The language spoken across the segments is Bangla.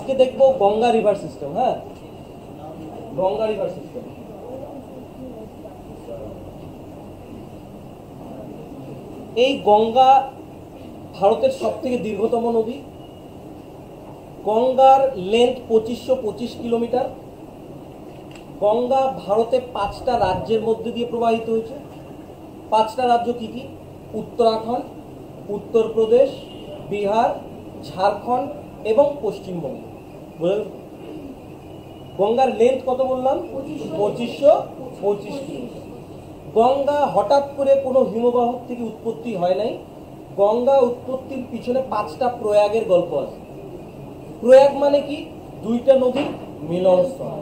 আজকে দেখবো গঙ্গা রিভার সিস্টেম। হ্যাঁ, গঙ্গা রিভার সিস্টেম। এই গঙ্গা ভারতের সবথেকে দীর্ঘতম নদী। গঙ্গার লেন্থ 2525 কিলোমিটার। গঙ্গা ভারতে 5টা রাজ্যের মধ্যে দিয়ে প্রবাহিত হয়েছে। 5টা রাজ্য কি কি? উত্তরাখণ্ড, উত্তরপ্রদেশ, বিহার, ঝাড়খণ্ড এবং পশ্চিমবঙ্গ। বুঝলেন? গঙ্গার লেন্থ কত বললাম? 2525 কিলোমিটার। গঙ্গা হঠাৎ করে কোনো হিমবাহ থেকে উৎপত্তি হয় নাই। গঙ্গা উৎপত্তির পিছনে 5টা প্রয়াগের গল্প আছে। প্রয়াগ মানে কি? 2টা নদীর মিলনস্থল।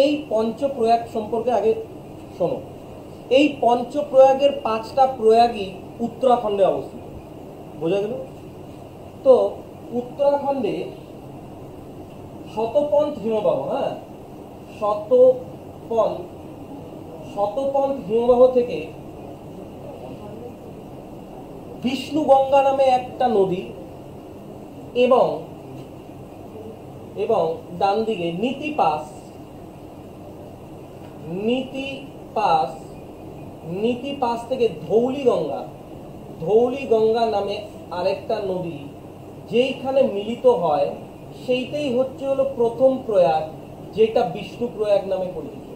এই পঞ্চপ্রয়াগ সম্পর্কে আগে শোনো। এই পঞ্চপ্রয়াগের 5টা প্রয়াগই উত্তরাখণ্ডে অবস্থিত। বোঝা গেল? তো উত্তরাখণ্ডে শতপন্থ হিমবাহ, হ্যাঁ, শতপন্থ হিমবাহ থেকে বিষ্ণু গঙ্গা নামে একটা নদী এবং ডান দিকে নীতি পাস থেকে ধৌলি গঙ্গা নামে আরেকটা নদী যেইখানে মিলিত হয়, সেইটাই হচ্ছে হলো প্রথম প্রয়াগ, যেটা বিষ্ণু প্রয়াগ নামে পরিচিত।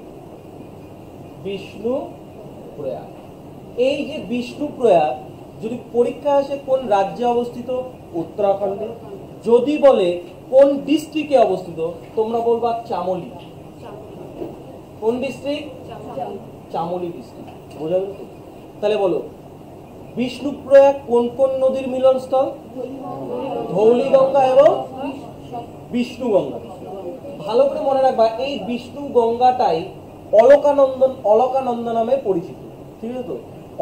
বিষ্ণু প্রয়াগ। এই যে বিষ্ণু প্রয়াগ যদি পরীক্ষা আসে কোন রাজ্যে অবস্থিত? উত্তরাখণ্ডে। যদি বলে কোন ডিস্ট্রিক্টে অবস্থিত, তোমরা বলবা চামোলি। কোন ডিস্ট্রিক্ট? চামোলি ডিস্ট্রিক্ট। বোঝা গেল? তাহলে বলো বিষ্ণু প্রয়াগ কোন কোন নদীর মিলনস্থল? ধৌলি গঙ্গা এবং বিষ্ণু গঙ্গা। ভালো করে মনে রাখবা, এই বিষ্ণু গঙ্গাটাই অলকানন্দা নামে পরিচিত। ঠিক আছে? তো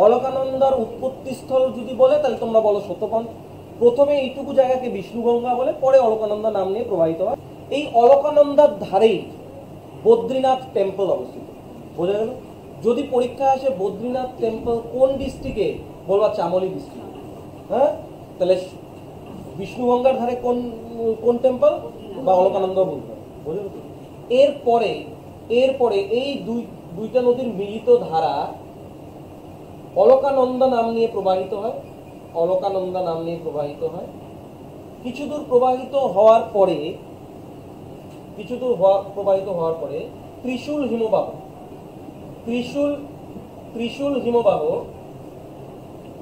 অলকানন্দার উৎপত্তি স্থল যদি বলে, তাহলে তোমরা বলো শতপন্থ। প্রথমে এইটুকু জায়গাকে বিষ্ণু গঙ্গা বলে, পরে অলকানন্দা নাম নিয়ে প্রবাহিত হয়। এই অলকানন্দার ধারেই বদ্রীনাথ টেম্পল অবস্থিত। বোঝা গেল? যদি পরীক্ষা আসে বদ্রীনাথ টেম্পল কোন ডিস্ট্রিক্টে, বলবা চামোলি ডিস্ট্রিক্ট। হ্যাঁ, তাহলে বিষ্ণু গঙ্গার ধারে কোন টেম্পল বা অলকানন্দা বলতে। বোঝা গেল? এরপরে এই দুইটা নদীর মিলিত ধারা অলকানন্দা নাম নিয়ে প্রবাহিত হয়। কিছু দূর প্রবাহিত হওয়ার পরে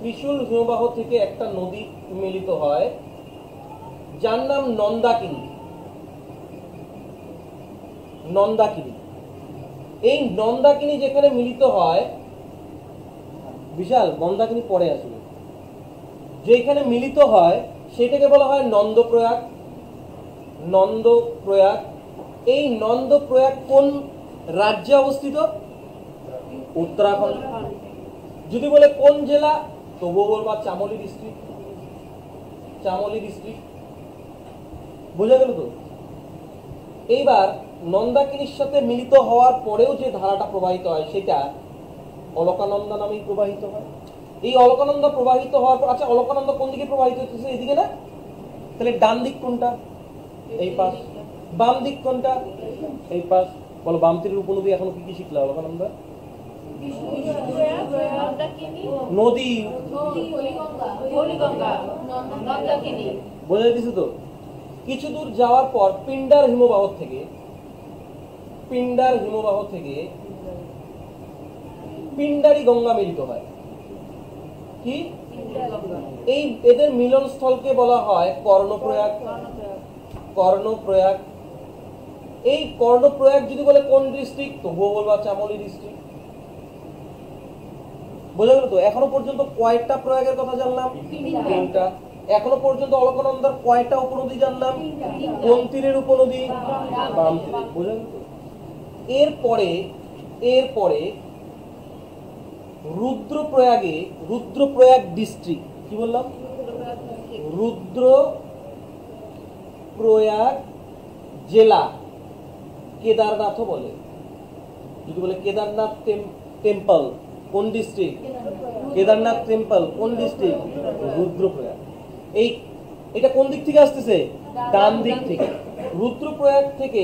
ত্রিশূল হিমবাহ থেকে একটা নদী মিলিত হয়, যার নাম নন্দাকিনী। এই নন্দাকিনী যেখানে মিলিত হয়, বিশাল, মন্দাকিনী পরে আসবে, যেখানে মিলিত হয় সেটাকে বলা হয় নন্দপ্রয়াগ। এই নন্দপ্রয়াগ কোন রাজ্যে অবস্থিত? উত্তরাখণ্ড। যদি বলে কোন জেলা, তবুও বলবা চামোলি ডিস্ট্রিক্ট। বোঝা গেল? তো এইবার নন্দাকিনীর সাথে মিলিত হওয়ার পরেও যে ধারাটা প্রবাহিত হয়, সেটা অলকানন্দা নামেই প্রবাহিত হয়। এই অলকানন্দা প্রবাহিত হওয়ার পর, আচ্ছা, অলকানন্দা কোন দিকে প্রবাহিত হচ্ছে? এদিকে না? তাহলে ডান দিক কোনটা? এই পাশ। বাম দিক কোনটা? এই পাশ। বলো বাম তীরের উপনদী এখনো কি কি শিখলা অলকানন্দা? নদী। বোঝা যাচ্ছে তো? কিছু দূর যাওয়ার পর পিন্ডার হিমবাহ থেকে পিন্ডারি গঙ্গা মিলিত হয়। কি? এই এদের মিলন স্থলকে বলা হয় কর্ণপ্রয়াগ। এই কর্ণপ্রয়াগ যদি বলে কোন ডিস্ট্রিক্ট, তবুও বলবা চামোলি ডিস্ট্রিক্ট। বোঝা গেল? তো এখনো পর্যন্ত কয়টা প্রয়াগের কথা জানলাম? 3টা। এখনো পর্যন্ত অলকানন্দার কয়টা উপনদী জানলাম? কোন তীরের উপনদী? বাম তীরে। বোঝা গেল? এরপরে রুদ্রপ্রয়াগ ডিস্ট্রিক্ট। কি বললাম? রুদ্রপ্রয়াগ জেলা কেদারনাথও বলে। যদি বলে কেদারনাথ টেম্পল কোন ডিস্ট্রিক্ট? কেদারনাথ টেম্পল কোন ডিস্ট্রিক্ট? রুদ্রপ্রয়াগ। এটা কোন দিক থেকে আসতেছে? ডান দিক থেকে। রুদ্রপ্রয়াগ থেকে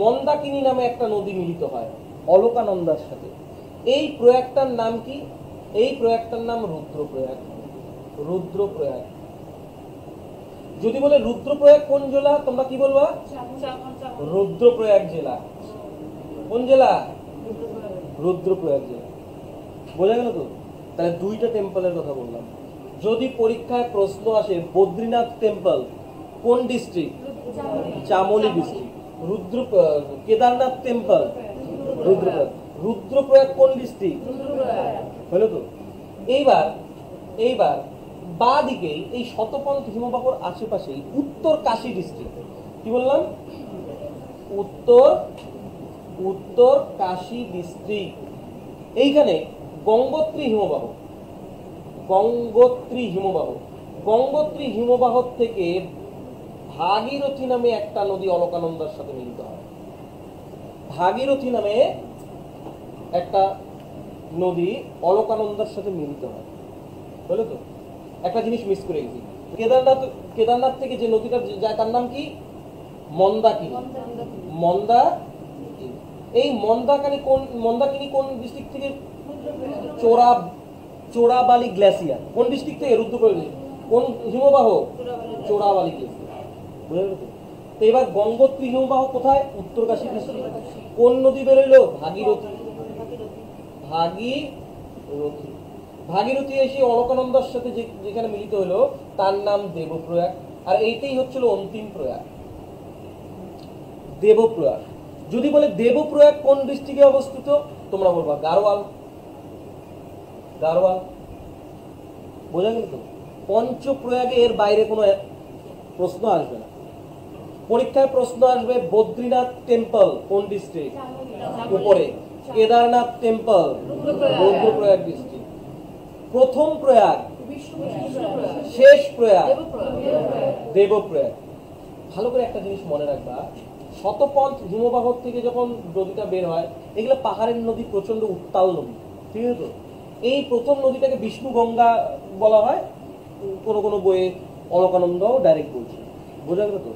মন্দাকিনী নামে একটা নদী মিলিত হয় অলকানন্দার সাথে। এই প্রয়াগটার নাম কি? এই প্রয়াগটার নাম রুদ্রপ্রয়াগ। রুদ্রপ্রয়াগ। যদি বলে রুদ্রপ্রয়াগ কোন জেলা, তোমরা কি বলবা? রুদ্রপ্রয়াগ জেলা। কোন জেলা? রুদ্রপ্রয়াগ জেলা। বোঝা গেল তো? তাহলে দুইটা টেম্পলের কথা বললাম। যদি পরীক্ষায় প্রশ্ন আসে বদ্রীনাথ টেম্পল কোন district? Chamoli district. Kedarnath temple Rudraprayag. Rudraprayag কোন ডিস্ট্রিক্ট? হলো তো? এইবার বা দিকে এই শতপন্থ হিমবাহর আশেপাশেই উত্তর কাশী ডিস্ট্রিক্ট। কি বললাম? উত্তর কাশী ডিস্ট্রিক্ট। এইখানে গঙ্গোত্রী হিমবাহ। গঙ্গোত্রী হিমবাহ থেকে ভাগীরথী নামে একটা নদী অলকানন্দার সাথে মিলিত হয়। ভাগীরথী নামে একটা নদী অলকানন্দার সাথে মিলিত হয়। বুঝলে তো? একটা জিনিস মিস করে গেছি। কেদারনাথ থেকে যে নদীটা যায় তার নাম কি? মন্দাকিনী। এই মন্দাকিনী কোন ডিস্ট্রিক্ট থেকে? চোরাবালি গ্লেসিয়ার। কোন ডিস্ট্রিক্ট থেকে? রুদ্রপ্রয়াগ। কোন হিমবাহ? চোরাবালি গ্লেসিয়ার। বুঝে গেল? তো এবার গঙ্গোত্রী হিমবাহ কোথায়? উত্তরকাশী ডিস্ট্রিক্ট। কোন নদী বেরোলো? ভাগীরথী এসে অলকানন্দার সাথে যেখানে মিলিত হলো তার নাম দেবপ্রয়াগ। আর এইটাই হচ্ছিল অন্তিম প্রয়াগ, দেবপ্রয়াগ। যদি বলে দেবপ্রয়াগ কোন ডিস্ট্রিক্টে অবস্থিত, তোমরা বলবা গাড়োয়াল। বোঝা গেল তো? পঞ্চপ্রয়াগে এর বাইরে কোনো প্রশ্ন আসবে না। পরীক্ষায় প্রশ্ন আসবে বদ্রীনাথ টেম্পল কোন ডিস্ট্রিক্ট? উপরে। Kedarnath temple Rudraprayag district. প্রথম প্রয়াগ, শেষ প্রয়াগ দেবপ্রয়াগ। ভালো করে একটা জিনিস মনে রাখবা, শতপন্থ হিমবাহ থেকে যখন নদীটা বের হয়, এগুলো পাহাড়ের নদী, প্রচন্ড উত্তাল নদী। ঠিক আছে তো? এই প্রথম নদীটাকে বিষ্ণু গঙ্গা বলা হয়, কোনো কোনো বইয়ে অলকানন্দাও ডাইরেক্ট বলছে। বোঝা গেল তো?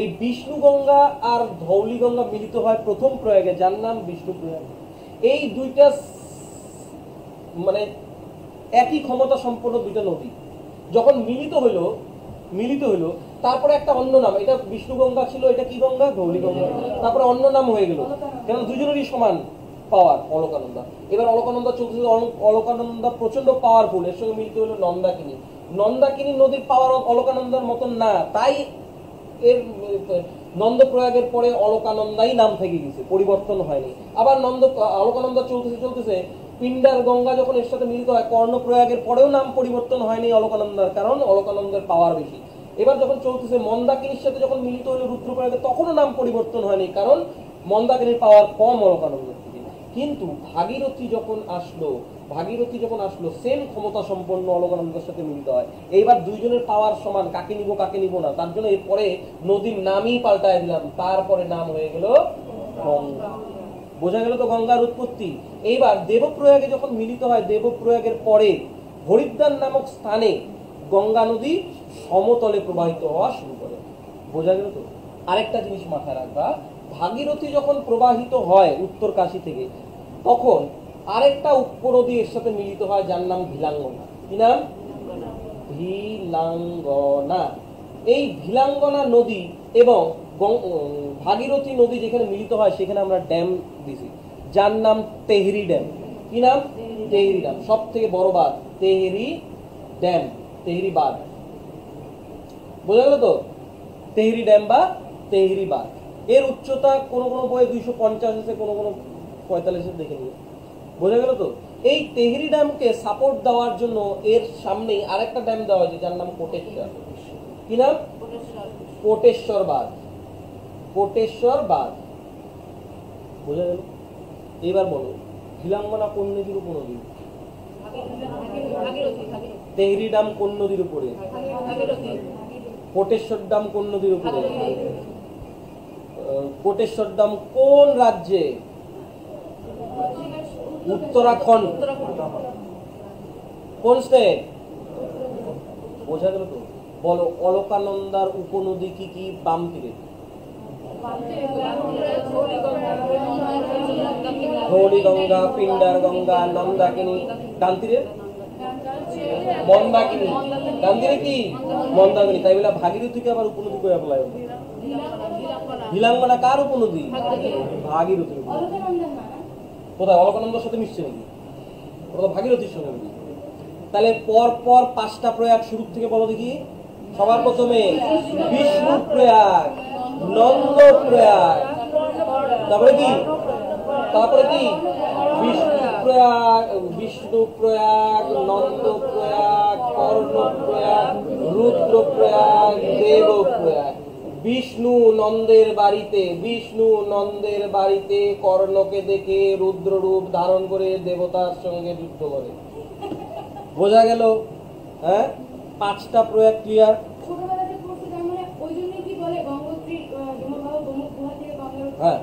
এই বিষ্ণু গঙ্গা আর ধৌলি গঙ্গা মিলিত হয় প্রথম প্রয়াগে, যার নাম বিষ্ণু প্রয়াগ। এই দুইটা মানে একই ক্ষমতা সম্পন্ন দুইটা নদী যখন মিলিত হইলো, তারপরে একটা অন্য নাম, এটা বিষ্ণু গঙ্গা ছিল, এটা কি গঙ্গা? ধৌলি গঙ্গা। তারপরে অন্য নাম হয়ে গেল, কেন? দুজনেরই সমান পাওয়ার অলকানন্দা। এবার অলকানন্দা চলছে, অলকানন্দা প্রচন্ড পাওয়ারফুল, এর সঙ্গে মিলিত হলো নন্দাকিনী নদীর পাওয়ার অলকানন্দার মতন না, তাই এর নন্দপ্রয়াগের পরে অলকানন্দাই নাম থেকে গেছে, পরিবর্তন হয়নি। আবার অলকানন্দা চলতেছে পিন্ডার গঙ্গা যখন এর সাথে মিলিত হয়, কর্ণপ্রয়াগের পরেও নাম পরিবর্তন হয়নি অলকানন্দার, কারণ অলকানন্দার পাওয়ার বেশি। এবার যখন চলতেছে মন্দাকিনীর সাথে যখন মিলিত হলো রুদ্রপ্রয়াগে, তখনও নাম পরিবর্তন হয়নি, কারণ মন্দাকিনীর পাওয়ার কম অলকানন্দার থেকে। কিন্তু ভাগীরথী যখন আসলো সেম ক্ষমতা সম্পন্ন অলকানন্দার সাথে মিলিত হয়। এইবার দুইজনের পাওয়ার সমান, কাকে নিব না, তার জন্য এরপরে নদীর নামই পাল্টায় দিলাম, তারপরে নাম হয়ে গেল গঙ্গা। বোঝা গেল তো গঙ্গার উৎপত্তি? এইবার দেবপ্রয়াগে যখন মিলিত হয়, দেবপ্রয়াগের পরে হরিদ্বার নামক স্থানে গঙ্গা নদী সমতলে প্রবাহিত হওয়া শুরু করে। বোঝা গেল তো? আরেকটা জিনিস মাথায় রাখবা, ভাগীরথী যখন প্রবাহিত হয় উত্তর কাশী থেকে, তখন আরেকটা উপনদী এর সাথে মিলিত হয়, যার নাম ভিলাঙ্গনা। কি নাম? ভিলাঙ্গনা। এই ভিলাঙ্গনা নদী এবং ভাগীরথী নদী যেখানে মিলিত হয়, সেখানে আমরা ড্যাম দিছি, যার নাম তেহরি ড্যাম। কি নাম? তেহরি ড্যাম। সব থেকে বড় বাঁধ তেহরি ড্যাম, তেহরি বাঁধ। বোঝা গেল তো? তেহরি ড্যাম বা তেহরি বাঁধ। এর উচ্চতা কোনো কোনো বইয়ে 250 আছে, কোনো কোনো 45 দেখে নিয়ে। বোঝা গেল তো? এই তেহরি ড্যামকে সাপোর্ট দেওয়ার জন্য এর সামনেই আরেকটা ড্যাম দেওয়া হয়েছে, যার নাম কোটেশ্বর। কি নাম? কোটেশ্বর বাঁধ। বোঝা গেল? এবার বলো, ভিলাঙ্গনা কোন নদীর উপনদী? তেহরি ড্যাম কোন নদীর উপরে? কোটেশ্বর ড্যাম কোন নদীর উপরে? কোটেশ্বর ড্যাম কোন রাজ্যে? উত্তরাখণ্ড। কোন স্টেট? বোঝা গেল তো? বলো, অলকানন্দার উপনদী কি কি বাম তীরে? গঙ্গা, পিন্ডার গঙ্গা, নন্দাকিনী, ডান্তিরে মন্দাকিনী, ডান্তিরে কি মন্দাকিনী। তাই বলে ভাগীরথীকে আবার উপনদী করে বলা হয়। ভিলাঙ্গনা কার উপনদী? ভাগীরথীর উপনদী। কোথায় অলকানন্দার সাথে মিশছে নাকি? ওটা তো ভাগীরথীর সঙ্গে নাকি? তাহলে পর পর 5টা প্রয়াগ শুরু থেকে বলো দেখি। সবার প্রথমে বিষ্ণু প্রয়াগ, নন্দ প্রয়াগ, তারপরে কি বিষ্ণু প্রয়াগ, নন্দ প্রয়াগ, কর্ণ প্রয়াগ, রুদ্র প্রয়াগ, দেব প্রয়াগ। বিষ্ণু নন্দের বাড়িতে কর্ণকে দেখে রুদ্র রূপ ধারণ করে দেবতার সঙ্গে যুদ্ধ করে। বোঝা গেল? হ্যাঁ, 5টা প্রয়াগ ক্লিয়ার। হ্যাঁ,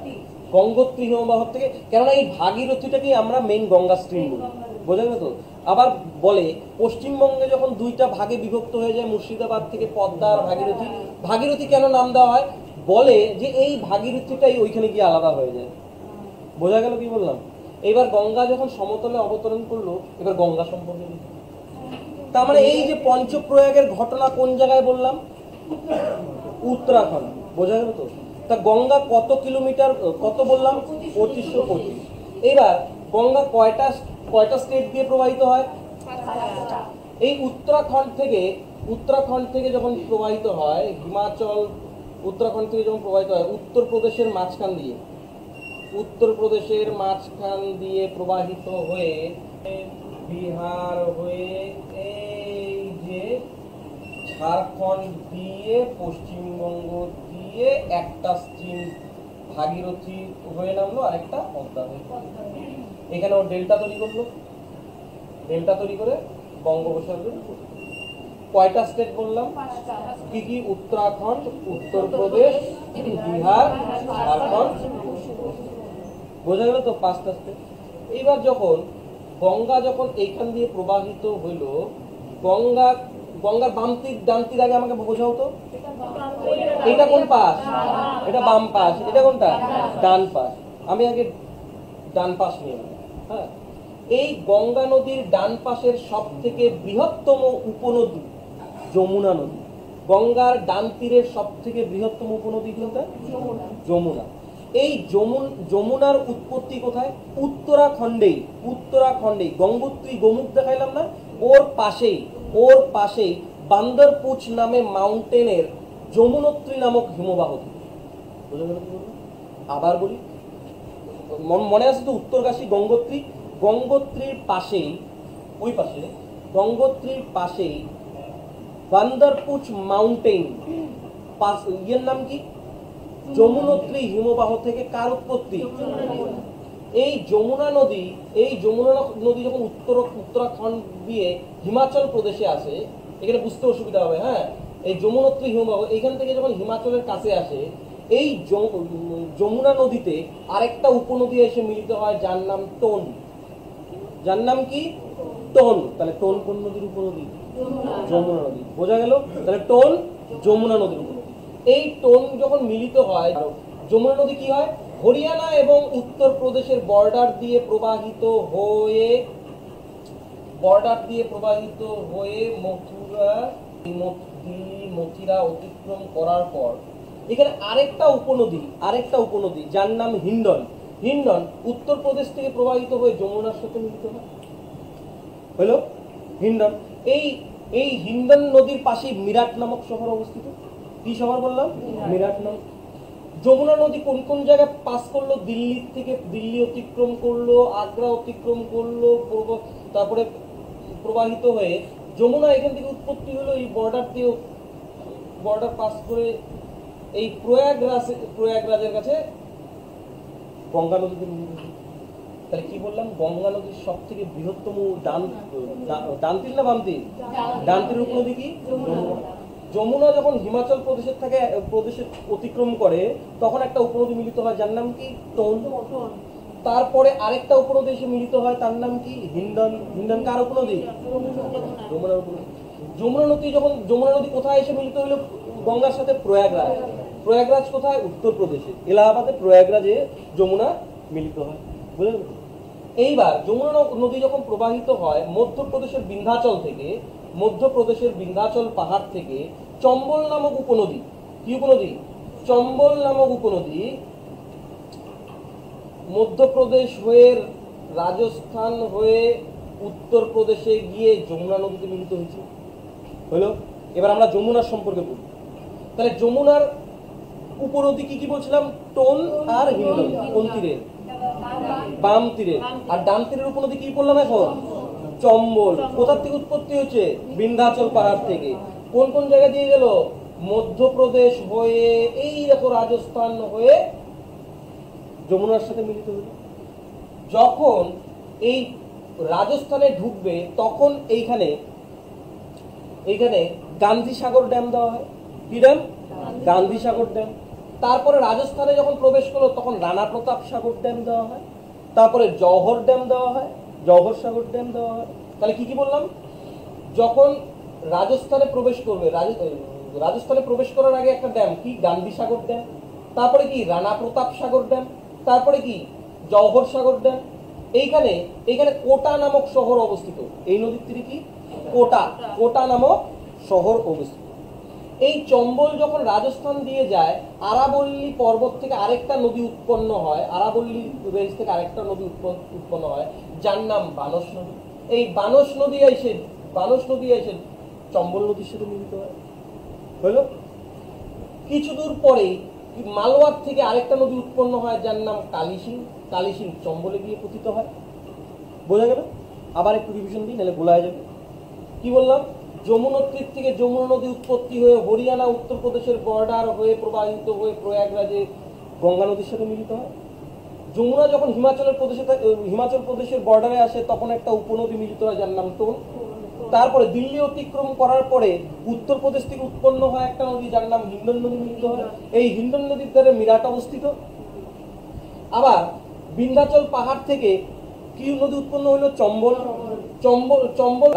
গঙ্গোত্রী হিমবাহ থেকে, কেননা এই ভাগীরথীটাকে আমরা মেইন গঙ্গা স্ট্রিম বলি। বোঝা গেল তো? আবার বলে পশ্চিমবঙ্গে যখন 2টা ভাগে বিভক্ত হয়ে যায়, মুর্শিদাবাদ থেকে পদ্মা আর ভাগীরথী, ভাগীরথী কেন নাম দেওয়া হয়? বলে যে এই ভাগীরথীটাই ওইখানে গিয়ে আলাদা হয়ে যায়। বোঝা গেল কি বললাম? এবার গঙ্গা যখন সমতলে অবতরণ করলো, এবার গঙ্গা সম্পর্কে তার মানে এই যে পঞ্চপ্রয়াগের ঘটনা কোন জায়গায় বললাম? উত্তরাখণ্ড। বোঝা গেল তো? তা গঙ্গা কত কিলোমিটার, কত বললাম? 2525। এবার গঙ্গা কয়টা স্টেট দিয়ে প্রবাহিত হয়? এই উত্তরাখণ্ড থেকে যখন প্রবাহিত হয়, হিমাচল, উত্তরাখণ্ড থেকে যখন প্রবাহিত হয় উত্তরপ্রদেশের মাঝখান দিয়ে প্রবাহিত হয়ে বিহার হয়ে এই যে ঝাড়খণ্ড দিয়ে পশ্চিমবঙ্গ দিয়ে একটা স্ট্রিম ভাগীরথী হয়ে নামলো, আরেকটা পদ্মা হয়ে। এখানে ও ডেল্টা তৈরি করে বঙ্গোপসাগর। কয়টা স্টেট বললাম? কি কি? উত্তরাখণ্ড, উত্তরপ্রদেশ, বিহার, ঝাড়খণ্ড। বোঝা গেল তো? 5টা স্টেট। এইবার যখন গঙ্গা এইখান দিয়ে প্রবাহিত হইল, গঙ্গার ডান্তির আগে আমাকে বোঝাও তো, এটা কোন পাশ? এটা বাম পাশ। এটা কোনটা? ডান পাশ। আমি আগে ডান পাশ নিয়ে নেব। হ্যাঁ, এই গঙ্গা নদীর ডান পাশের সব থেকে বৃহত্তম উপনদী যমুনা নদী। গঙ্গার ডান তীরের সব থেকে বৃহত্তম উপনদী কোনটা? যমুনা। এই যমুনার উৎপত্তি কোথায়? উত্তরাখণ্ডেই। গঙ্গোত্রী, গোমুখ দেখাইলাম না? ওর পাশেই বান্দরপুচ নামে মাউন্টেনের যমুনোত্রী নামক হিমবাহ। আবার বলি, মনে আছে তো? উত্তরকাশী, গঙ্গোত্রীর পাশেই, গঙ্গোত্রীর পাশেই বান্দরপুচ মাউন্টেন, ইয়ের নাম কি? যমুনোত্রী হিমবাহ থেকে কার উৎপত্তি? এই যমুনা নদী যখন উত্তরাখণ্ড দিয়ে হিমাচল প্রদেশে আসে, এখানে বুঝতে অসুবিধা হবে। হ্যাঁ, এই যমুনোত্রী হিমবাহ এখান থেকে যখন হিমাচলের কাছে আসে, এই যমুনা নদীতে আরেকটা উপনদী এসে মিলিত হয়, যার নাম টোন। যার নাম কি? টোন। তাহলে টোন কোন নদীর উপনদী? যমুনা নদী। বোঝা গেল? তাহলে টোন যমুনা নদীর উপনদী। এই টোন যখন মিলিত হয়, যমুনা নদী কি হয়? হরিয়ানা এবং উত্তরপ্রদেশের বর্ডার দিয়ে প্রবাহিত হয়ে মথুরা অতিক্রম করার পর এখানে আরেকটা উপনদী যার নাম হিন্ডন উত্তরপ্রদেশ থেকে প্রবাহিত হয়ে যমুনার সাথে মিলিত হয়, হলো হিন্ডন। এই হিন্ডন নদীর পাশে মিরাট নামক শহর অবস্থিত। কি শহর বললাম? মিরাট নাম। যমুনা নদী কোন কোন জায়গায় পাস করলো? দিল্লি অতিক্রম করলো, আগ্রা অতিক্রম করলো, তারপরে প্রবাহিত হয়ে যমুনা এখান থেকে উৎপত্তি হলো, এই বর্ডার পাস করে এই প্রয়াগরাজের কাছে গঙ্গা নদীতে মিলিত। তাহলে কি বললাম? গঙ্গা নদীর সব থেকে বৃহত্তম ডানতীর না বামতীর? ডানতীর উপনদী কি? যমুনা যখন হিমাচল প্রদেশে অতিক্রম করে, তখন একটা উপনদী মিলিত হয়, যার নাম কি? টোন। তারপরে আরেকটা উপনদী এসে মিলিত হয়, তার নাম কি? হিন্ডন। কার উপনদী? যমুনার উপনদী। যমুনা নদী কোথায় এসে মিলিত হলো গঙ্গার সাথে? প্রয়াগরাজ কোথায়? উত্তরপ্রদেশে। এলাহাবাদে প্রয়াগরাজে যমুনা মিলিত হয়। বুঝলেন? এইবার যমুনা নদী যখন প্রবাহিত হয় মধ্যপ্রদেশের বিন্ধ্যাচল থেকে, মধ্যপ্রদেশের বিন্ধ্যাচল পাহাড় থেকে চম্বল নামক উপনদী, কি উপনদী? চম্বল নামক উপনদী মধ্যপ্রদেশ হয়ে রাজস্থান হয়ে উত্তরপ্রদেশে গিয়ে যমুনা নদীতে মিলিত হয়েছে। হলো? এবার আমরা যমুনার সম্পর্কে বলি। তাহলে যমুনার উপনদী কি কি বলছিলাম? টোন আর হিন্ডন। কোন তীরের? বাম তীরের। আর ডান তীরের উপনদী কি বললাম এখন? চম্বল। কোথা থেকে উৎপত্তি হয়েছে? বিন্ধ্যাচল পাহাড় থেকে। কোন কোন জায়গা দিয়ে গেল? মধ্যপ্রদেশ হয়ে এই দেখো রাজস্থান হয়ে যমুনার সাথে মিলিত হলো। যখন এই রাজস্থানে ঢুকবে তখন এইখানে গান্ধী সাগর ড্যাম দেওয়া হয়। কি ড্যাম? গান্ধী সাগর ড্যাম। তারপরে রাজস্থানে যখন প্রবেশ করলো তখন রানা প্রতাপ সাগর ড্যাম দেওয়া হয়। তারপরে জওহর ড্যাম দেওয়া হয়, জওহর সাগর ড্যাম দেওয়া হয়। তাহলে কি কি বললাম? যখন রাজস্থানে প্রবেশ করবে, রাজস্থানে প্রবেশ করার আগে একটা ড্যাম, কি? গান্ধী সাগর ড্যাম। তারপরে কি? রানা প্রতাপ সাগর ড্যাম। তারপরে কি? জওহর সাগর ড্যাম। এইখানে কোটা নামক শহর অবস্থিত। এই নদীর তীরে কি? কোটা নামক শহর অবস্থিত। এই চম্বল যখন রাজস্থান দিয়ে যায়, আরাবল্লী পর্বত থেকে আরেকটা নদী উৎপন্ন হয়, আরাবল্লী রেঞ্জ থেকে আরেকটা নদী উৎপন্ন হয়, যার নাম বানস নদী। এই বানস নদী এসে চম্বল নদীর সাথে মিলিত হয়। হলো? কিছু দূর পরে মালওয়ার থেকে আরেকটা নদী উৎপন্ন হয়, যার নাম কালিসিং চম্বলে গিয়ে পতিত হয়। বোঝা গেল? আবার একটু রিভিশন দিই, নাহলে ভুলা যাবে। কি বললাম? যমুনা তীর থেকে যমুনা নদী উৎপত্তি হয়ে হরিয়ানা উত্তরপ্রদেশের বর্ডার হয়ে প্রবাহিত হয়ে প্রয়াগরাজে গঙ্গা নদীর সাথে মিলিত হয়। যমুনা যখন হিমাচল প্রদেশের বর্ডারে আসে তখন একটা উপনদী মিলিত হয়, যার নাম টোন। তারপরে দিল্লি অতিক্রম করার পরে উত্তরপ্রদেশ থেকে উৎপন্ন হয় একটা নদী, যার নাম হিন্ডন নদী মিলিত হয়। এই হিন্ডন নদীর ধারে মিরাট অবস্থিত। আবার বিন্ধ্যাচল পাহাড় থেকে কি নদী উৎপন্ন হলো? চম্বল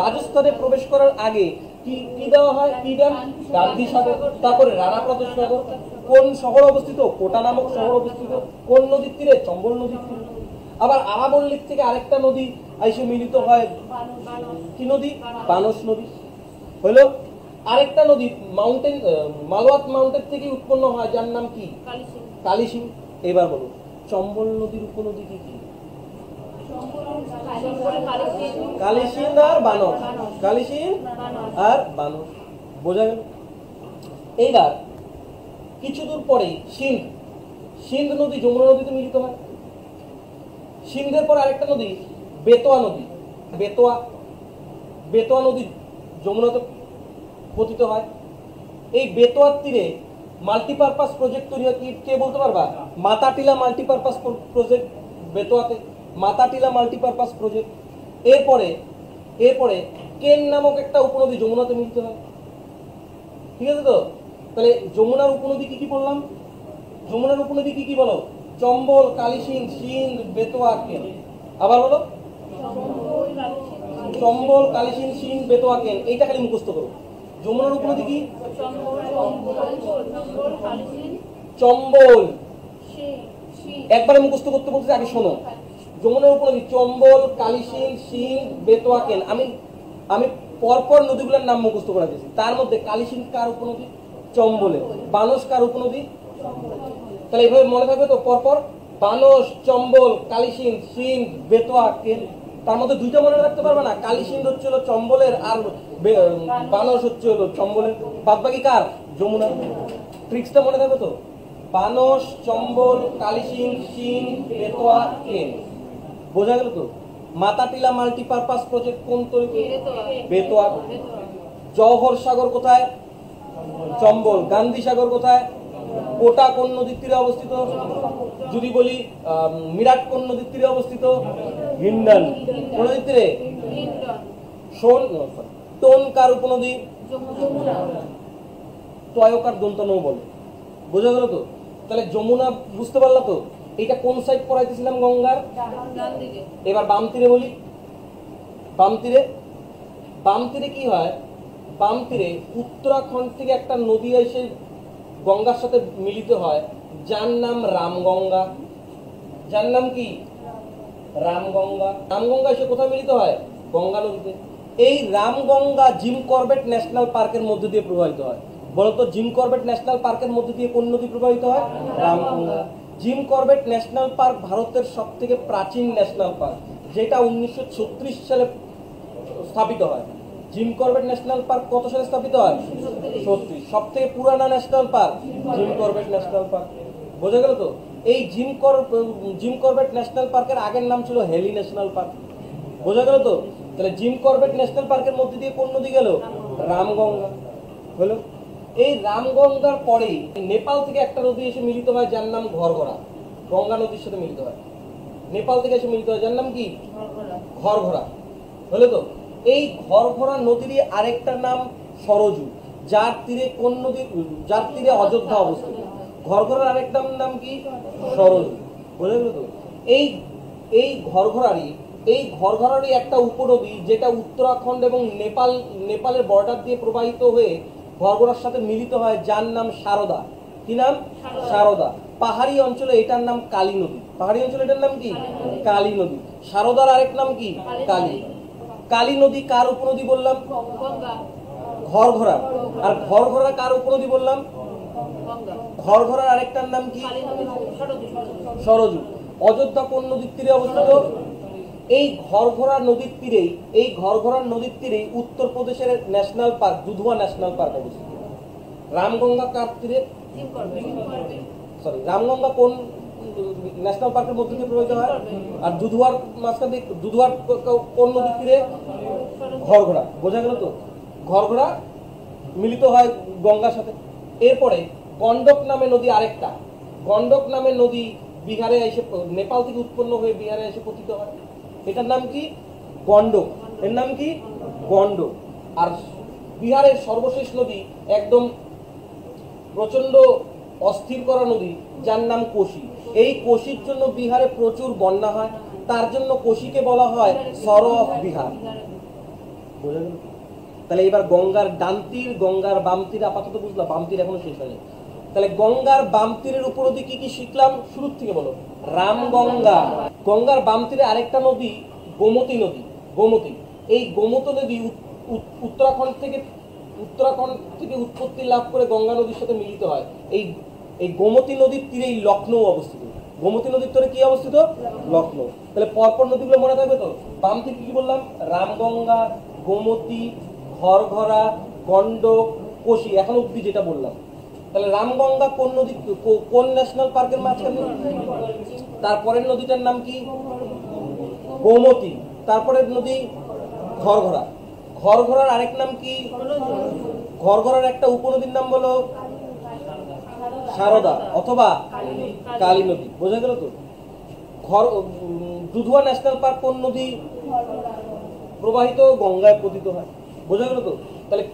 রাজস্থানে প্রবেশ করার আগে কি দেওয়া হয়? কি ড্যাম? গান্ধী সাগর। তারপরে রানা প্রতাপ সাগর। কোন শহর অবস্থিত? কোটা নামক শহর অবস্থিত। কোন নদীর তীরে? চম্বল নদীর তীরে। আবার আরাবল্লীর থেকে আরেকটা নদী এসে মিলিত হয়, কি নদী? বানস নদী। হলো? আরেকটা নদী মালওয়াত মাউন্টেন থেকে উৎপন্ন হয়, যার নাম কি? কালিসিং। এবার বলো চম্বল নদীর উপনদী কি কি? কালিসিং আর বানস। কালিসিং আর বানস। বোঝা গেল? এইবার কিছু দূর পরে সিন্ধ নদী যমুনা নদীতে মিলিত হয়। সিন্ধের পর আরেকটা নদী বেতোয়া নদী। বেতোয়া নদী যমুনাতে পতিত হয়। এই বেতোয়ার তীরে মাল্টিপারপাস প্রজেক্ট তৈরি হয়। কে বলতে পারবা? মাতাটিলা মাল্টিপারপাস প্রজেক্ট বেতোয়াতে। Matatila multipurpose project. এরপরে কেন নামক একটা উপনদী যমুনাতে মিলিত হয়। ঠিক আছে তো? তাহলে যমুনার উপনদী কি কি বললাম? যমুনার উপনদী কি কি বলো? চম্বল, কালিসিং, সিন্ধ, বেতোয়া, কেন। আবার বলো চম্বল, কালিসিং, সিন্ধ, বেতোয়া, কেন। এইটা খালি মুখস্থ করো। যমুনার উপনদী কি? চম্বল। একবারে মুখস্থ করতে বলতে আগে শোনো। যমুনার উপনদী চম্বল, কালিসিং, সিন্ধ, বেতোয়া, কেন। আমি পরপর নদীগুলোর নাম মুখস্থ করা দিয়েছি। তার মধ্যে কালিসিং কার উপনদী? চম্বলে। বানস কার উপনদী? তাহলে এইভাবে মনে থাকবে তো পরপর? বানস, চম্বল, কালিসিং, সিন্ধ, বেতোয়া, কেন। তার মধ্যে দুইটা মনে রাখতে পারবে না? কালিসিং হচ্ছে হলো চম্বলের আর বানস হচ্ছে হলো চম্বলের। বাদ বাকি কার? যমুনা। ট্রিক্সটা মনে থাকবে তো? বানস, চম্বল, কালিসিং, সিন্ধ, বেতোয়া, কেন। বোঝা গেল তো? মাতাটিলা মাল্টিপারপাস প্রজেক্ট কোন তৈরি? বেতোয়া। জওহর সাগর কোথায়? চম্বল। গান্ধী সাগর কোথায়? কোটা কোন নদীর তীরে অবস্থিত? যদি বলি মিরাট কোন নদীর তীরে অবস্থিত? হিন্ডন। কোন নদীর তীরে? টোন কার উপনদী? তয়কার দন্তনও বলে। বোঝা গেল তো? তাহলে যমুনা বুঝতে পারলা তো? এটা কোন সাইড পড়াইতেছিলাম? গঙ্গার এবার বাম তীরে বলি। বাম তীরে কি হয়? বাম তীরে উত্তরাখণ্ড থেকে একটা নদী এসে গঙ্গার সাথে মিলিত হয়, যার নাম রামগঙ্গা। যার নাম কি? রামগঙ্গা। রামগঙ্গা এসে কোথায় মিলিত হয়? গঙ্গা নদীতে। এই রামগঙ্গা জিম করবেট ন্যাশনাল পার্কের মধ্যে দিয়ে প্রবাহিত হয়। বলতো জিম করবেট ন্যাশনাল পার্কের মধ্যে দিয়ে কোন নদী প্রবাহিত হয়? Ramganga. Jim Corbett national park ভারতের সব থেকে প্রাচীন ন্যাশনাল পার্ক, যেটা 1936 সালে স্থাপিত হয়। জিম করবেট ন্যাশনাল পার্ক কত সালে স্থাপিত হয়? 36। সব থেকে পুরানা national park Jim Corbett national park. বোঝা গেল তো? এই জিম করবেট ন্যাশনাল পার্কের আগের নাম ছিল হেলি ন্যাশনাল পার্ক। বোঝা গেল তো? তাহলে জিম করবেট ন্যাশনাল পার্কের মধ্যে দিয়ে কোন নদী গেল? রামগঙ্গা হলো। এই রামগঙ্গার পরে নেপাল থেকে একটা নদী এসে মিলিত হয়, যার নাম ঘরঘরা। গঙ্গা নদীর সাথে মিলিত হয়। নেপাল থেকে এসে মিলিত হয়, যার নাম কি? ঘরঘরা। হলো তো? এই ঘরঘরা নদীরই আরেকটার নাম সরজু, যার তীরে কোন নদী? যার তীরে অযোধ্যা অবস্থিত। ঘরঘরার আরেকটার নাম কি? সরজু। বোঝা গেল তো? এই ঘরঘরারই একটা উপনদী, যেটা উত্তরাখণ্ড এবং নেপালের বর্ডার দিয়ে প্রবাহিত হয়ে ঘরঘরার সাথে মিলিত হয়, যার নাম সারদা। কি নাম? সারদা। পাহাড়ি অঞ্চলে এটার নাম কালী নদী। পাহাড়ি অঞ্চলে এটার নাম কি? কালী নদী। সারদার আরেক নাম কি? কালী। কালী নদী কার উপনদী বললাম? ঘরঘরা। আর ঘরঘরা কার উপনদী বললাম? ঘরঘরার আরেকটার নাম কি? সরজু। অযোধ্যা কোন নদীর তীরে অবস্থিত? এই ঘরঘরা নদীর তীরেই উত্তরপ্রদেশের national park Dudhwa national park অবস্থিত। রামগঙ্গা কার তীরে? রামগঙ্গা কোন ন্যাশনাল পার্কের মধ্যে দিয়ে প্রবাহিত হয়? আর দুধুয়ার মাঝখান দিয়ে দুধুয়ার কোন নদীর তীরে? ঘরঘরা। বোঝা গেল তো? ঘরঘরা মিলিত হয় গঙ্গার সাথে। এরপরে গন্ডক নামে নদী আরেকটা। গন্ডক নামে নদী বিহারে এসে, নেপাল থেকে উৎপন্ন হয়ে বিহারে এসে পতিত হয়। এটার নাম কি? গন্ডক। এর নাম কি? গন্ডক। আর বিহারের সর্বশেষ নদী, একদম প্রচন্ড অস্থির করা নদী, যার নাম কোশি। এই কোশির জন্য বিহারে প্রচুর বন্যা হয়, তার জন্য কোশিকে বলা হয় সরো অফ বিহার। বোঝা গেল? তাহলে এবার গঙ্গার ডান তীর, গঙ্গার বাম তীর আপাতত বুঝলাম, বাম তীর এখনো শেষ হয়নি। তাহলে গঙ্গার বাম তীরের উপনদী কি কি শিখলাম? শুরুর থেকে বলো। রামগঙ্গা। গঙ্গার বাম তীরে আরেকটা নদী গোমতী নদী। গোমতী। এই গোমতী নদী উত্তরাখণ্ড থেকে উৎপত্তি লাভ করে গঙ্গা নদীর সাথে মিলিত হয়। এই গোমতী নদীর তীরেই লখনৌ অবস্থিত। গোমতী নদীর তীরে কি অবস্থিত? লখনৌ। তাহলে পরপর নদীগুলো মনে থাকবে তো? বাম থেকে কি বললাম? রামগঙ্গা, গোমতী, ঘরঘরা, গন্ডক, কোশি, এখন অব্দি যেটা বললাম। তাহলে রামগঙ্গা কোন নদী, কোন ন্যাশনাল পার্কের মাঝখানে? তারপরের নদীটার নাম কি? গোমতী। তারপরের নদী ঘরঘরা। ঘরঘরার আরেক নাম কি? ঘরঘরার একটা উপনদীর নাম বলো। সারদা অথবা কালী নদী। বোঝা গেল তো? দুধুয়া ন্যাশনাল পার্ক কোন নদী প্রবাহিত? গঙ্গায় পতিত হয়। বোঝা গেল তো? তাহলে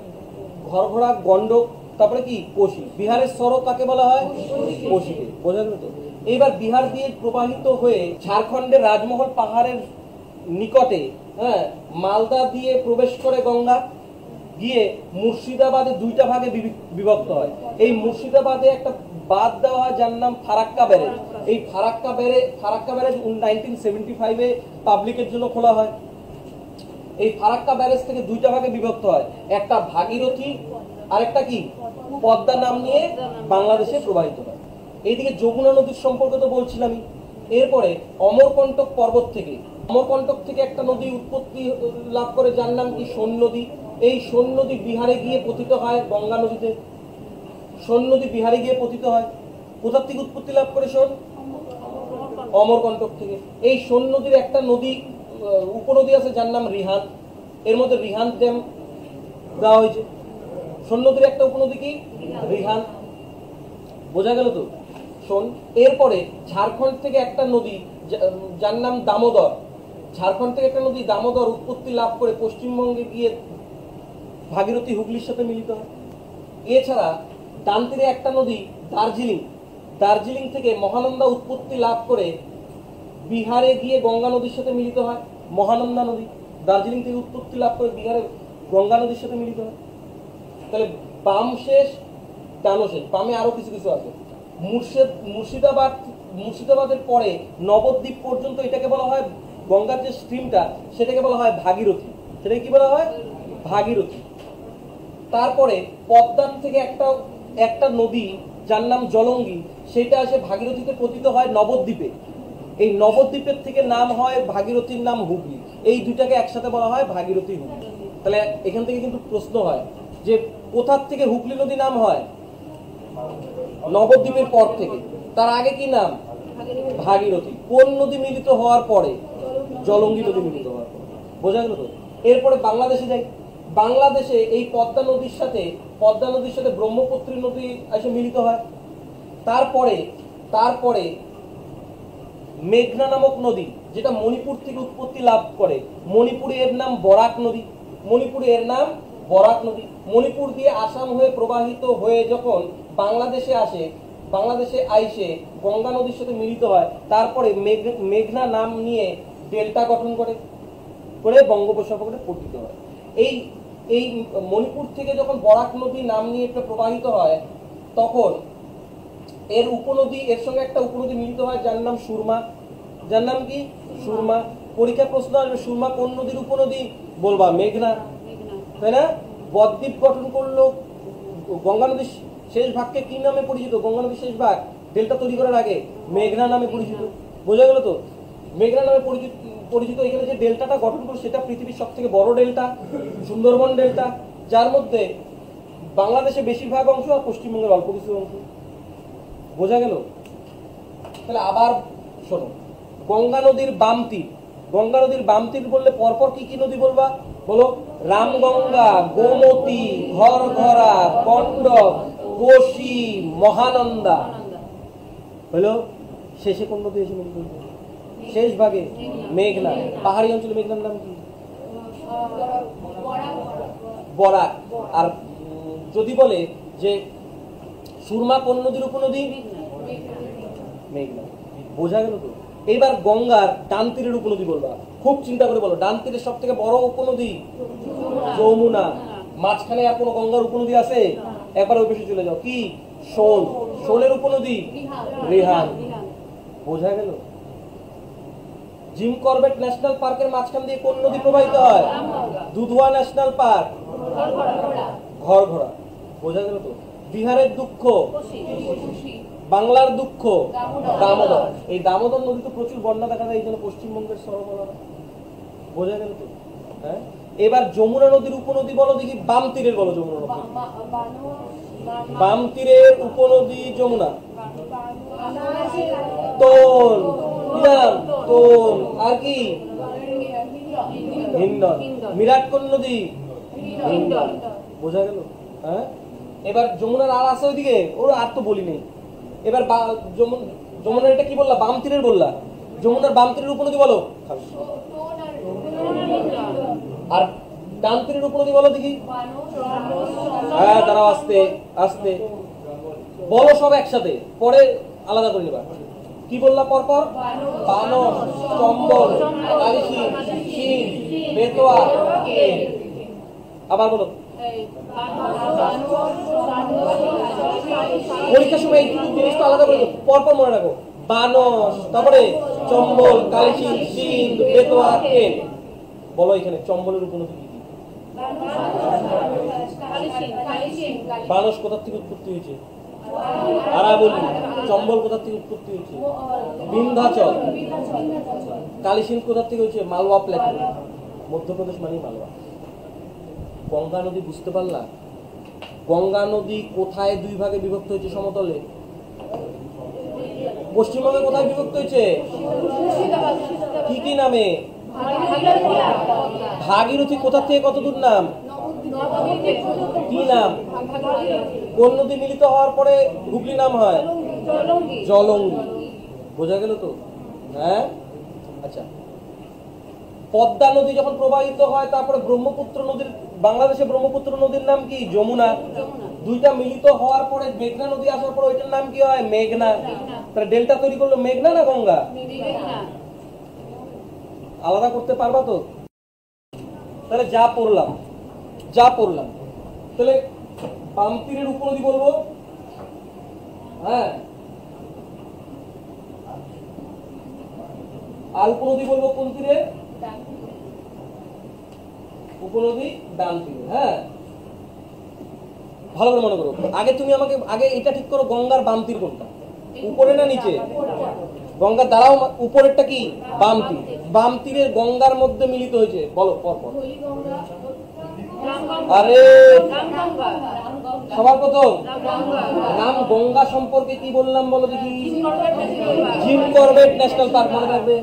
ঘরঘরা, গন্ডক, তারপরে কি? কোশি। বিহারের সরো কাকে বলা হয়? কোশিকে। বোঝা গেল তো? এইবার বিহার দিয়ে প্রবাহিত হয়ে ঝাড়খণ্ডের রাজমহল পাহাড়ের নিকটে, হ্যাঁ, মালদা দিয়ে প্রবেশ করে গঙ্গা, গিয়ে মুর্শিদাবাদে দুইটা ভাগে বিভক্ত হয়। এই মুর্শিদাবাদে একটা বাঁধ দেওয়া হয়, যার নাম ফারাক্কা ব্যারেজ। এই ফারাক্কা ব্যারেজ 1975-এ পাবলিকের জন্য খোলা হয়। এই ফারাক্কা ব্যারেজ থেকে দুইটা ভাগে বিভক্ত হয়, একটা ভাগীরথী আর একটা কি? পদ্মা নাম নিয়ে বাংলাদেশে প্রবাহিত হয়। এইদিকে যমুনা নদীর সম্পর্কে তো বলছিলামই। এরপরে অমরকণ্টক পর্বত থেকে একটা নদী উৎপত্তি লাভ করে, যার নাম কি? সোন নদী। এই সোন নদী বিহারে গিয়ে পতিত হয় গঙ্গা নদীতে। সোন নদী বিহারে গিয়ে পতিত হয়। কোথার থেকে উৎপত্তি লাভ করে সোন? অমরকণ্টক থেকে। এই সোন নদীর একটা নদী উপনদী আছে, যার নাম রিহান। এর মধ্যে রিহান ড্যাম দেওয়া হয়েছে। সোন নদীর একটা উপনদী কি? রিহান। বোঝা গেল তো? শোন, এরপরে ঝাড়খণ্ড থেকে একটা নদী, যার নাম দামোদর। ঝাড়খণ্ড থেকে একটা নদী দামোদর উৎপত্তি লাভ করে পশ্চিমবঙ্গে গিয়ে ভাগীরথী হুগলির সাথে মিলিত হয়। এছাড়া ডান তীরে একটা নদী দার্জিলিং থেকে মহানন্দা উৎপত্তি লাভ করে বিহারে গিয়ে গঙ্গা নদীর সাথে মিলিত হয়। মহানন্দা নদী দার্জিলিং থেকে উৎপত্তি লাভ করে বিহারে গঙ্গা নদীর সাথে মিলিত হয়। তাহলে বাম শেষ, ডানো শেষ। বামে আরো কিছু কিছু আছে। মুর্শিদাবাদের পরে নবদ্বীপ পর্যন্ত এটাকে বলা হয় গঙ্গার যে স্ট্রিমটা সেটাকে বলা হয় ভাগীরথী। সেটাকে কি বলা হয়? ভাগীরথী। তারপরে পদ্মার থেকে একটা নদী যার নাম জলঙ্গি, সেটা এসে ভাগীরথীতে পতিত হয় নবদ্বীপে। এই নবদ্বীপের থেকে নাম হয় ভাগীরথীর নাম হুগলি। এই দুটাকে একসাথে বলা হয় ভাগীরথী হুগলি। তাহলে এখান থেকে কিন্তু প্রশ্ন হয় যে কোথার থেকে হুগলি নদী নাম হয়? নবদ্বীপের পর থেকে। তার আগে কি নাম? ভাগীরথী। কোন নদী মিলিত হওয়ার পরে? জলঙ্গি নদী মিলিত হওয়ার পরে। বোঝা গেল তো? এরপরে বাংলাদেশে যাই। বাংলাদেশে এই পদ্মা নদীর সাথে ব্রহ্মপুত্র নদী এসে মিলিত হয়। তারপরে মেঘনা নামক নদী, যেটা মণিপুর থেকে উৎপত্তি লাভ করে, মণিপুরে এর নাম বরাক নদী। মণিপুর দিয়ে আসাম হয়ে প্রবাহিত হয়ে যখন বাংলাদেশে আসে, বাংলাদেশে আইসে গঙ্গা নদীর সাথে মিলিত হয়, তারপরে মেঘনা নাম নিয়ে ডেল্টা গঠন করে বঙ্গোপসাগরে পতিত হয়। এই মণিপুর থেকে যখন বরাক নদী নাম নিয়ে প্রবাহিত হয়, তখন এর সঙ্গে একটা উপনদী মিলিত হয় যার নাম সুরমা। যার নাম কি? সুরমা। পরীক্ষা প্রশ্ন আসবে, সুরমা কোন নদীর উপনদী? বলবা মেঘনা, তাই না? বদ্বীপ গঠন করলো গঙ্গা নদীর শেষ ভাগকে কি নামে পরিচিত? গঙ্গা নদীর শেষ ভাগ ডেল্টা তৈরি করার আগে মেঘনা নামে পরিচিত। বোঝা গেল তো? মেঘনা নামে পরিচিত। এখানে যে ডেল্টাটা গঠন করলো সেটা পৃথিবীর সব থেকে বড় ডেল্টা, সুন্দরবন ডেল্টা, যার মধ্যে বাংলাদেশে বেশিরভাগ অংশ আর পশ্চিমবঙ্গের অল্প কিছু অংশ। বোঝা গেল? তাহলে আবার শোনো, গঙ্গা নদীর বাম তীর বললে পরপর কি কি নদী বলবা? বলো। রামগঙ্গা, গোমতী, ঘরঘরা, গণ্ডক, কোশি, মহানন্দা। হলো? শেষে কোন নদী এসে মিলিত? শেষ ভাগে মেঘনা। পাহাড়ি অঞ্চলে মেঘনার নাম কি? বরাক। আর যদি বলে যে সুরমা কোন নদীর উপনদী? মেঘনা। বোঝা গেল তো? এইবার গঙ্গার ডান তীরের উপনদী বলবা। খুব চিন্তা করে বলো, ডান তীরের সব থেকে বড় উপনদী যমুনা। মাঝখানে আর কোনো গঙ্গার উপনদী আছে? একবার ওই পাশে চলে যাও, কি? সোন। সোনের উপনদী রেহান। বোঝা গেল? জিম করবেট ন্যাশনাল পার্কের মাঝখান দিয়ে কোন নদী প্রবাহিত হয়? Dudhwa national park, ঘরঘরা। বোঝা গেল তো? বিহারের দুঃখ, বাংলার দুঃখ দামোদর। এই দামোদর নদী তো প্রচুর বন্যা দেখা যায়, এই জন্য পশ্চিমবঙ্গের সরবরাহ। বোঝা গেল তো? হ্যাঁ। এবার যমুনা নদীর উপনদী বলো দেখি, বাম তীরের বলো। যমুনা নদী বাম তীরের উপনদী যমুনা। তোল, তোল। আর কি? হিন্দন। মিরাট কোন নদী? হিন্দন। বোঝা গেল? হ্যাঁ। এবার যমুনার আর আছে ওইদিকে, ওর আর তো বলি নেই। এবার যমুনার এটা কি বললা? বাম তীরের বললা। যমুনার বাম তীরের উপনদী বলো। আর ডান তীরের উপনদী বলো দেখি। হ্যাঁ, দাঁড়াও, আস্তে আস্তে বলো সব একসাথে, পরে আলাদা করে নেবা। কি বললা পরপর? বানর, চম্বল, কালিশী, শিব, বেতোয়া। আবার বলো। পরীক্ষার সময় এই জিনিস তো আলাদা করে পরপর মনে রাখো। বানস, তারপরে চম্বল, কালিশী, সিন্ধ, বেতোয়া, কেন। বলো এখানে চম্বলের উপনদী কি কি? বানস কোথা থেকে উৎপত্তি হয়েছে? আরাবলী। চম্বল কোথা থেকে উৎপত্তি হয়েছে? বিন্ধ্যাচল। কালিসিন কোথা থেকে হয়েছে? মালওয়া প্ল্যাটু। মধ্যপ্রদেশ মানে মালওয়া। গঙ্গা নদী বুঝতে পারলা? গঙ্গা নদী কোথায় দুই ভাগে বিভক্ত হয়েছে সমতলে? পশ্চিমবঙ্গে কোথায় বিভক্ত হয়েছে? কি কি নামে? ভাগীরথী। কোথা থেকে কত দূর নাম? কি নাম? কোন নদী মিলিত হওয়ার পরে হুগলি নাম হয়? জলঙ্গি। বোঝা গেল তো? হ্যাঁ। আচ্ছা, পদ্মা নদী যখন প্রবাহিত হয়, তারপরে ব্রহ্মপুত্র নদীর, বাংলাদেশে ব্রহ্মপুত্র নদীর নাম কি? যমুনা। দুইটা মিলিত হওয়ার পরে মেঘনা নদী আসার পর ওইটার নাম কি হয়? মেঘনা। তাহলে ডেল্টা তৈরি করলো মেঘনা না গঙ্গা? আলাদা করতে পারবা তো? তাহলে যা পড়লাম তাহলে বাম তীরের উপনদী বলবো। হ্যাঁ, আর উপনদী বলবো কোন তীরে? উপনদী ডান তীরে। হ্যাঁ, ভালো করে মনে করো। আগে তুমি আমাকে আগে এটা ঠিক করো, গঙ্গার বাম তীর কোনটা, উপরে না নিচে? গঙ্গার দ্বারাও উপরেরটা কি? বাম তীর। বাম তীরের গঙ্গার মধ্যে মিলিত হয়েছে, বলো পরপর। আরে সবার প্রথম রাম গঙ্গা সম্পর্কে কি বললাম বলো দেখি? জিম করবেট ন্যাশনাল পার্ক, মনে রাখবে।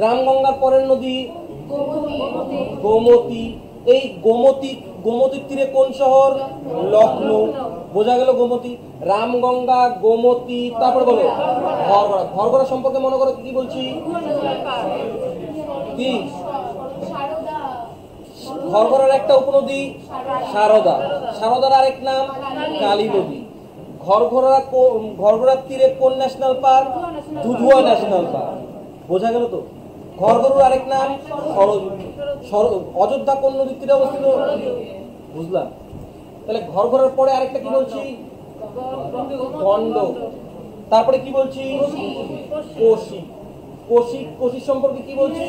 রামগঙ্গার পরের নদী গোমতী। এই গোমতীর তীরে কোন শহর? লখনৌ। বোঝা গেল গোমতী, রামগঙ্গা, গোমতী। তারপরে বলো ঘরগড়া। ঘরগড়া সম্পর্কে মনে করো কি বলছি? কি? ঘরগড়ার একটা উপনদী সারদা। সারদার আরেক নাম কালী নদী। ঘরগড়ার তীরে কোন national park? Dudhwa national park. বোঝা গেল তো? ঘরগড়ার আরেক নাম অযোধ্যা কোন নদীর তীরে অবস্থিত? বুঝলাম। তাহলে ঘরগড়ার পরে আরেকটা কি বলছি? গন্ডক। তারপরে কি বলছি? কোশি। কোশি সম্পর্কে কি বলছি?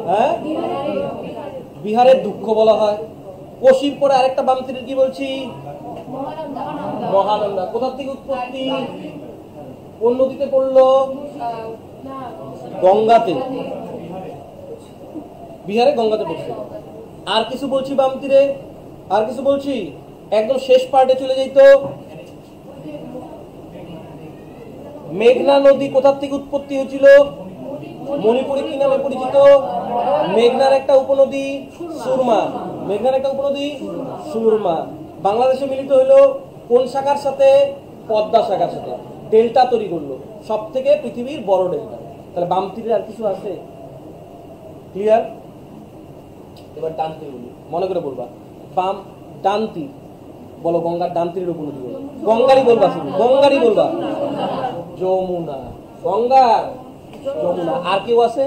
হ্যাঁ, বিহারের দুঃখ বলা হয়। কোশির পরে আরেকটা বাম তীরের কি বলছি? মহানন্দা। কোথা থেকে উৎপত্তি? কোন নদীতে পড়লো? গঙ্গাতে। বিহারে গঙ্গাতে পড়ছে। আর কিছু বলছি বাম তীরে? আর কিছু বলছি? একদম শেষ পার্টে চলে যাই তো। মেঘনা নদী কোথা থেকে উৎপত্তি হয়েছিল? মণিপুরে কি নামে পরিচিত? মেঘনার একটা উপনদী সুরমা। মেঘনার একটা উপনদী সুরমা। বাংলাদেশে মিলিত হইলো কোন শাখার সাথে? পদ্মা শাখার সাথে। ডেল্টা তৈরি করলো, সব থেকে পৃথিবীর বড় ডেল্টা। তাহলে বাম তীরে আর কিছু আছে? ক্লিয়ার? এবার ডান তীর বলি, মনে করে বলবা। বাম ডান তীর বলো। গঙ্গার ডান তীরের উপনদী বলো। গঙ্গারই বলবা, শুধু গঙ্গারই বলবা। যমুনা। গঙ্গার যমুনা। আর কেউ আছে?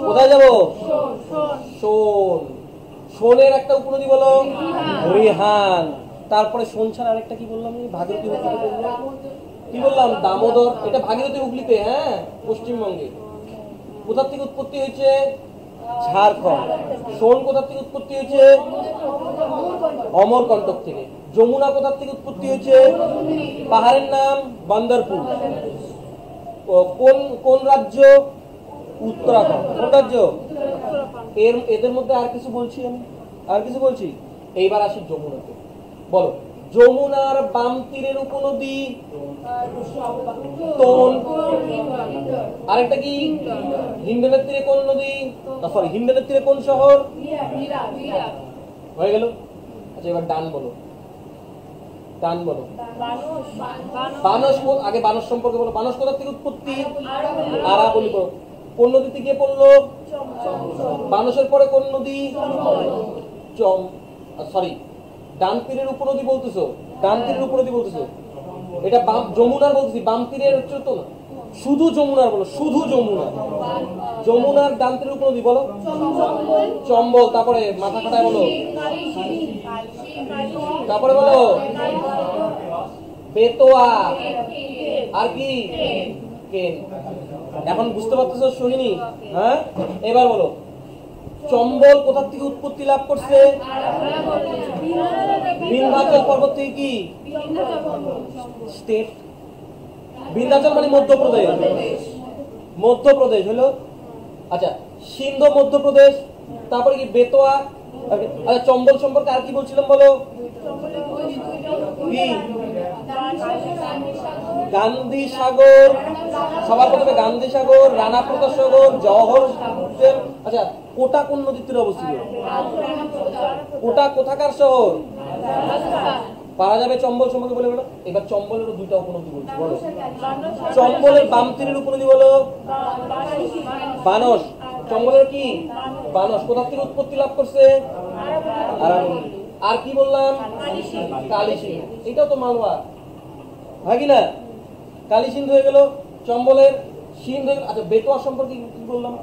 কোথায় যাবো? সোন। সোনের একটা উপনদী বলো। রিহান। তারপরে সোন ছাড়া আরেকটা কি বললাম? ভাগীরথী হুগলিতে বললাম। কি বললাম? দামোদর। এটা ভাগীরথী হুগলিতে, হ্যাঁ, পশ্চিমবঙ্গে। কোথা থেকে উৎপত্তি হয়েছে? ঝাড়খণ্ড। সোন কোথা থেকে উৎপত্তি হয়েছে? অমরকন্টক থেকে। যমুনা কোথা থেকে উৎপত্তি হয়েছে? পাহাড়ের নাম বান্দরপুর। কোন কোন রাজ্য? উত্তরাখণ্ড। কোন রাজ্য? এদের মধ্যে আর কিছু বলছি আমি? আর কিছু বলছি? এইবার আসি যমুনাতে। বলো যমুনার বাম তীরের উপনদী তোন। আরেকটা কি? হিন্ডনের তীরে কোন নদী? সরি, হিন্ডনের তীরে কোন শহর? হয়ে গেল। আচ্ছা, এবার ডান বলো। ডান বলো। বানস। আগে বানস সম্পর্কে বলো। বানস কোথা থেকে উৎপত্তি? আরাবলি। কোন নদীতে গিয়ে পড়লো? বানসের পরে কোন নদী? সরি, ডান তীরের উপনদী বলতেছো। ডান তীরের উপনদী বলতেছো, এটা যমুনার বলতেছি। বাম তীরের হচ্ছে তো না, শুধু যমুনার বলো। শুধু যমুনা। যমুনার ডান তীরের উপনদী বলো। চম্বল। তারপরে মাথা খাটায় বলো। তারপরে বলো বেতোয়া। আর কি? কেন। এখন বুঝতে পারতেছো? শুনিনি? হ্যাঁ, এবার বলো চম্বল কোথা থেকে উৎপত্তি লাভ করছে? বিন্ধ্যাচল পর্বত থেকে। কি স্টেট? বিন্ধ্যাচল মানে মধ্যপ্রদেশ। মধ্যপ্রদেশ হলো। আচ্ছা, সিন্ধু মধ্যপ্রদেশ। তারপরে কি? বেতোয়া। আচ্ছা, চম্বল সম্পর্কে আর কি বলছিলাম বলো? কি? গান্ধী সাগর। সবার প্রথমে গান্ধী সাগর, রানা প্রতাপ সাগর, জওহর। আচ্ছা, কোটা কোন নদীর তীরে অবস্থিত? কোটা কোথাকার শহর? পারা যাবে। চম্বল সম্পর্কে বলে বলো। এবার চম্বলের দুইটা উপনদী বলছি, বলো। চম্বলের বাম তীরের উপনদী বলো। বানস। চম্বলের কি? বানস। কোথা থেকে উৎপত্তি লাভ করছে? আরাবলি। আর কি বললাম? কালী সিন্ধু। এটাও তো মালবা, হয় কি না? কালী সিন্ধু হয়ে গেল। চম্বলের সিন্ধু। আচ্ছা, বেতোয়া সম্পর্কে কি বললাম?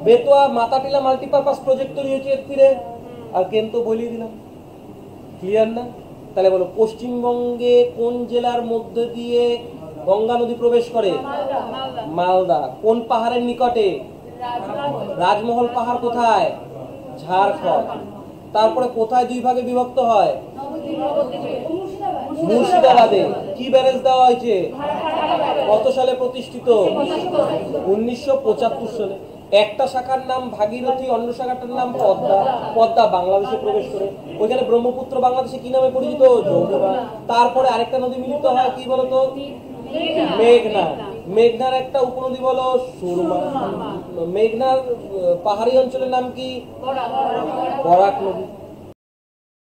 বেতোয়া মাতাটিলা মাল্টিপারপাস প্রজেক্ট তৈরি হয়েছে এর তীরে। আর কেন তো বলিয়ে দিলাম। ক্লিয়ার না? তাহলে বলো পশ্চিমবঙ্গে কোন জেলার মধ্যে দিয়ে গঙ্গা নদী প্রবেশ করে? মালদা। কোন পাহাড়ের নিকটে? রাজমহল পাহাড় কোথায়? ঝাড়খণ্ড। তারপরে কোথায় দুই ভাগে বিভক্ত হয়? মুর্শিদাবাদে। কি ব্যারেজ দেওয়া হয়েছে? কত সালে প্রতিষ্ঠিত? 1975 সালে। একটা শাখার নাম ভাগীরথী, অন্য শাখাটার নাম পদ্মা। পদ্মা বাংলাদেশে প্রবেশ করে। ওইখানে ব্রহ্মপুত্র বাংলাদেশে কি নামে পরিচিত? যমুনা। তারপরে আরেকটা নদী মিলিত হয়, কি বলতো? মেঘনা। মেঘনার একটা উপনদী বলো? সুরমা। মেঘনার পাহাড়ি অঞ্চলের নাম কি? বরাক নদী।